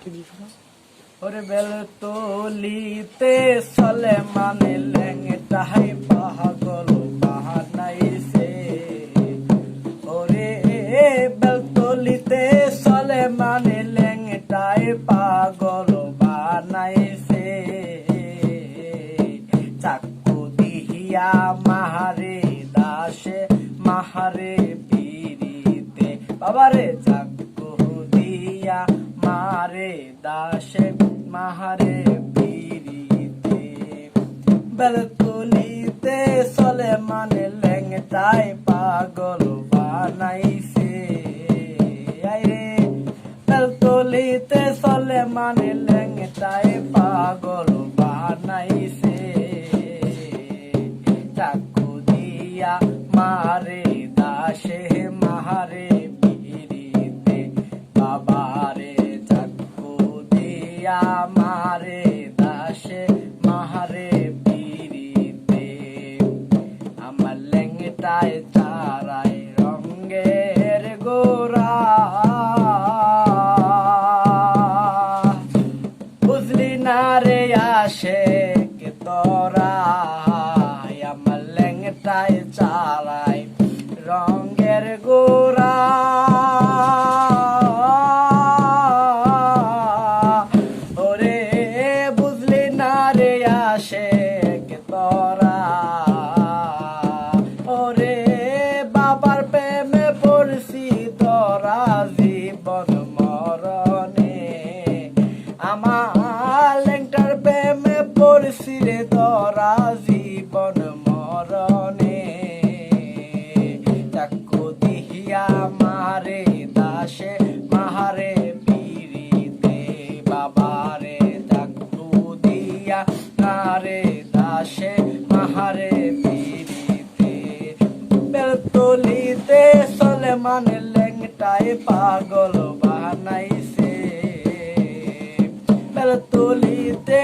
ওরে বেলতলিতে চলে মানে ল্যাংটাই পাগল বানাইছে। ওরে বেলতলিতে চলে মানে ল্যাংটাই পাগল বানাইছে। চাকু দিহিয়া মাহারে দাসে মাহারে পিরিতে বাবারে চাকু দিয়া মারে দাসে মাহারে পিরিতে। বেলতলিতে চলে মানে ল্যাংটাই পাগল বানাইছে। আইরে বেলতলিতে চলে মানে ল্যাংটাই পাগল বানাইছে। চাকু দিয়া মারে দাসে মাহারে পিরিতে বাবারে চাকু দিয়া মারে দাসে মাহারে পিরিতে। আমার ল্যাংটায় তারাই রঙের গোরা বুঝলি না রে আসে কে তোরা। আমার ল্যাংটায় চারাই রঙের গোরা ওরে বুঝলি না রে আসে কে তোরা। ওরে বাবার প্রেমে পড়ছি তোরা জীবন মরণে। আমার ল্যাংটার প্রেমে পড়ছি রে তোরা জীবন মরণে। চাকু দিহিয়া মারে দাসে মাহারে পিরিতে বাবারে চাকু দিয়া মারে দাসে মাহারে পিরিতে। বেলতলিতে চলে মানে ল্যাংটাই পাগল বানাইছে। বেলতলিতে